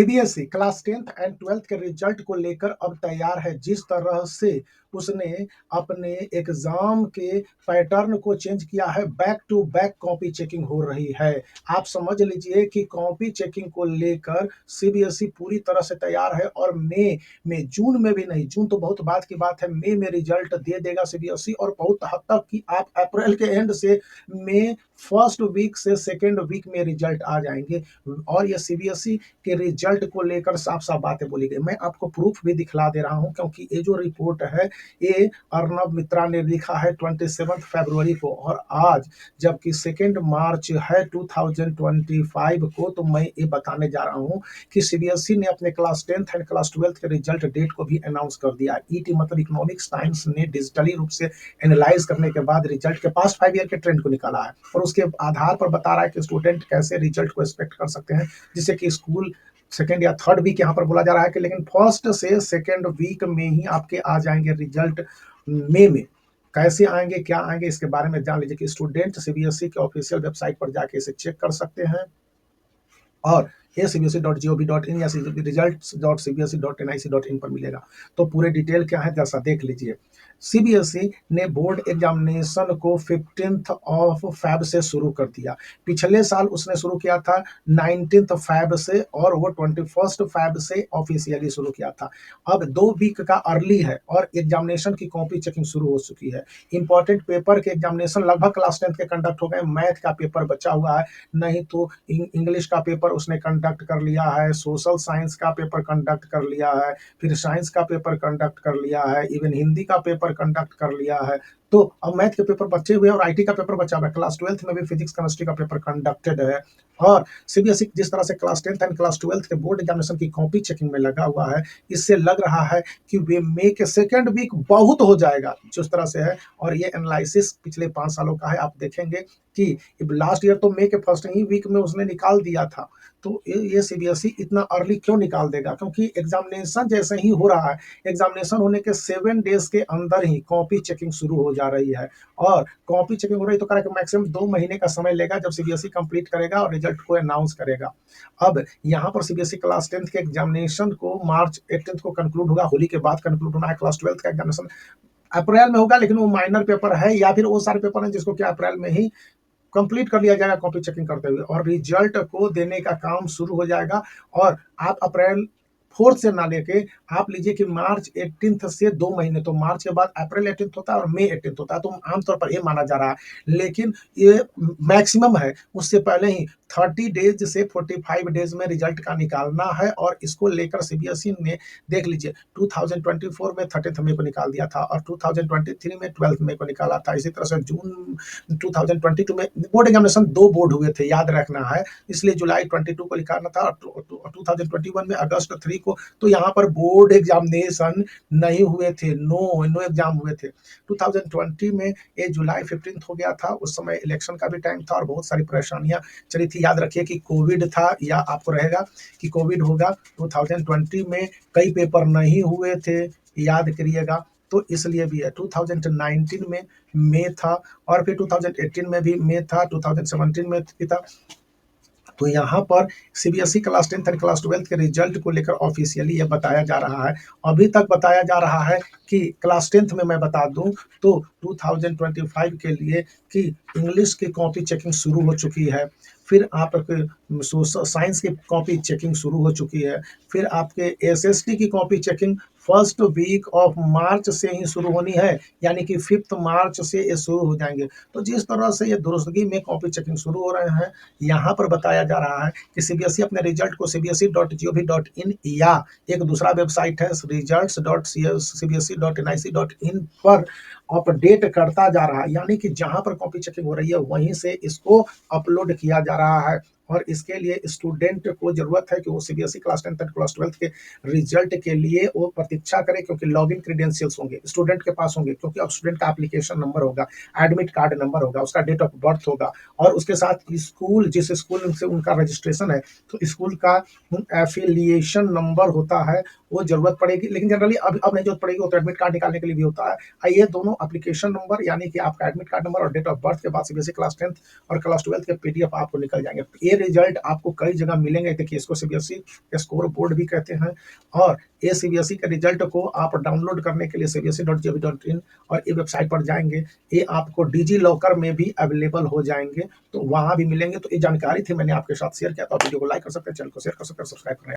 CBSE class 10th and 12th के result को लेकर अब तैयार है। जिस तरह से उसने अपने एग्जाम के पैटर्न को चेंज किया है, back to back copy checking हो रही है। आप समझ लीजिए कि कॉपी चेकिंग को लेकर सीबीएसई पूरी तरह से तैयार है और मई में, जून में भी नहीं, जून तो बहुत बाद की बात है, मई में रिजल्ट दे देगा सीबीएसई और बहुत हद तक कि आप अप्रैल के एंड से मई फर्स्ट वीक से सेकेंड वीक में रिजल्ट आ जाएंगे। और ये सीबीएसई के रिजल्ट को लेकर साफ साफ बातें बोली गई। मैं आपको प्रूफ भी दिखला दे रहा हूं, क्योंकि ये जो रिपोर्ट है ये अर्नब मित्रा ने लिखा है 27 फरवरी को, और आज जबकि 2 मार्च है 2025 को, तो मैं ये बताने जा रहा हूं कि सीबीएसई ने अपने class 10th and class 12th के रिजल्ट डेट को भी अनाउंस कर दिया। ईटी मतलब इकोनॉमिक्स टाइम्स ने डिजिटली रूप से एनालाइज करने के बाद रिजल्ट के पास्ट 5 ईयर के ट्रेंड को निकाला है और उसके आधार पर बता रहा है कि स्टूडेंट कैसे रिजल्ट को एक्सपेक्ट कर सकते हैं, जिससे कि स्कूल सेकेंड या थर्ड वीक यहाँ पर बोला जा रहा है कि, लेकिन फर्स्ट से सेकेंड वीक में ही आपके आ जाएंगे रिजल्ट मई में। कैसे आएंगे, क्या आएंगे, इसके बारे में जान लीजिए कि स्टूडेंट सीबीएसई के ऑफिशियल वेबसाइट पर जाके इसे चेक कर सकते हैं और cbse.gov.in या results.cbse.nic.in पर मिलेगा। तो पूरे डिटेल क्या है जैसा देख लीजिए। सीबीएसई ने बोर्ड एग्जामिनेशन को 15 ऑफ फैब से शुरू कर दिया। पिछले साल उसने शुरू किया था 19 फैब से और वो 21 फैब से ऑफिशियली शुरू किया था। अब 2 वीक का अर्ली है और एग्जामिनेशन की कॉपी चेकिंग शुरू हो चुकी है। इंपॉर्टेंट पेपर के एग्जामिनेशन लगभग क्लास 10th के कंडक्ट हो गए। मैथ का पेपर बचा हुआ है, नहीं तो इंग्लिश का पेपर उसने कंडक्ट कर लिया है, सोशल साइंस का पेपर कंडक्ट कर लिया है, फिर साइंस का पेपर कंडक्ट कर लिया है, इवन हिंदी का पेपर कंडक्ट कर लिया है। तो अब मैथ के पेपर बचे हुए और आईटी का पेपर बचा हुआ है। क्लास 12th में भी फिजिक्स केमिस्ट्री का पेपर कंडक्टेड है। और सीबीएसई जिस तरह से class 10th and class 12th के बोर्ड एग्जामिनेशन की कॉपी चेकिंग में लगा हुआ है, इससे लग रहा है कि वे मई के सेकेंड वीक बहुत हो जाएगा जिस तरह से है। और ये एनालिसिस पिछले 5 सालों का है। आप देखेंगे कि लास्ट ईयर तो मई के फर्स्ट ही वीक में उसने निकाल दिया था। तो ये सीबीएसई इतना अर्ली क्यों निकाल देगा, क्योंकि एग्जामिनेशन जैसे ही हो रहा है, एग्जामिनेशन होने के 7 डेज के अंदर ही कॉपी चेकिंग शुरू हो जा रही है। और कॉपी चेकिंग हो रही तो करेक्ट मैक्सिमम 2 महीने का समय लेगा जब सीबीएसई कंप्लीट करेगा और रिजल्ट को अनाउंस करेगा। अब यहाँ पर सीबीएसई क्लास 10th के एग्जामिनेशन को मार्च 18 को कंक्लूड होगा, होली के बाद कंक्लूड होना है। क्लास 12th का एग्जामिनेशन अप्रैल में होगा, लेकिन वो माइनर पेपर है या फिर वो सारे पेपर हैं जिसको क्या अप्रैल में ही कंप्लीट कर लिया जाएगा कॉपी चेकिंग करते हुए, और रिजल्ट को देने का काम शुरू हो जाएगा। और आप अप्रैल 4 से ना लेके आप लीजिए कि मार्च 18 से 2 महीने, तो मार्च के बाद अप्रैल 18 होता है और मई 18 होता है, तो आमतौर पर ये माना जा रहा है। लेकिन ये मैक्सिमम है, उससे पहले ही 30 डेज से 45 डेज में रिजल्ट का निकालना है। और इसको लेकर सीबीएसई ने देख लीजिए 2024 में 30 मई को निकाल दिया था और 2023 में 12 मई को निकाला था। इसी तरह से जून 2022 में बोर्ड एग्जामिनेशन 2 बोर्ड हुए थे, याद रखना है, इसलिए जुलाई 22 को निकालना था और 2021 में अगस्त 3 को। तो यहाँ पर बोर्ड एग्जामिनेशन नहीं हुए थे, नो एग्जाम हुए थे। 2020 में ये जुलाई 15 हो गया था, उस समय इलेक्शन का भी टाइम था और बहुत सारी परेशानियां चली थी। याद रखिए कि कोविड था, या आपको रहेगा कि कोविड होगा। 2020 में कई पेपर नहीं हुए थे, याद करिएगा। तो इसलिए भी है 2019 में मई था और फिर 2018 में भी मई था, 2017 में भी था। तो यहाँ पर CBSE class 10th and class 12th के रिजल्ट को लेकर ऑफिशियली ये बताया जा रहा है। अभी तक बताया जा रहा है कि क्लास 10th में मैं बता दूं तो 2025 के लिए कि इंग्लिश की कॉपी चेकिंग शुरू हो चुकी है, फिर आप साइंस की कॉपी चेकिंग शुरू हो चुकी है, फिर आपके एसएसटी की copy checking first week of March से ही शुरू होनी है, यानी कि 5 मार्च से ये शुरू हो जाएंगे। तो जिस तरह से ये दुरुस्तगी में कॉपी चेकिंग शुरू हो रहे हैं, यहाँ पर बताया जा रहा है कि सीबीएसई अपने रिजल्ट को cbse.gov.in या एक दूसरा वेबसाइट है results.cbse.nic.in पर अपडेट करता जा रहा है, यानी कि जहां पर कॉपी चेकिंग हो रही है वहीं से इसको अपलोड किया जा रहा है। और इसके लिए स्टूडेंट को जरूरत है कि वो CBSE class 10th and class 12th के रिजल्ट के लिए वो प्रतीक्षा करे, क्योंकि लॉगिन क्रीडेंशियल्स होंगे स्टूडेंट के पास होंगे, क्योंकि अब स्टूडेंट का एप्लीकेशन नंबर होगा, एडमिट कार्ड नंबर होगा, उसका डेट ऑफ बर्थ होगा, और उसके साथ स्कूल जिस स्कूल से उनका रजिस्ट्रेशन है तो स्कूल का एफिलिएशन नंबर होता है, वो जरूरत पड़ेगी। लेकिन जनरली अब नहीं जरूरत पड़ेगी, वो तो एडमिट कार्ड निकालने के लिए भी होता है। ये दोनों एप्लीकेशन नंबर यानी कि आपका एडमिट कार्ड नंबर और डेट ऑफ बर्थ के बाद सीबीएसई क्लास 10th और क्लास 12th के पीडीएफ आपको निकल जाएंगे। ये रिजल्ट आपको कई जगह मिलेंगे। देखिए, इसको सीबीएसई स्कोर बोर्ड भी कहते हैं और ये सीबीएसई के रिजल्ट को आप डाउनलोड करने के लिए cbse.gov.in और ये वेबसाइट पर जाएँगे, ये आपको डिजी लॉकर में भी अवेलेबल हो जाएँगे, तो वहाँ भी मिलेंगे। तो ये जानकारी थी, मैंने आपके साथ शेयर किया। तो आप वीडियो को लाइक कर सकते हैं, चैनल को शेयर कर सकते हैं, सब्सक्राइब करना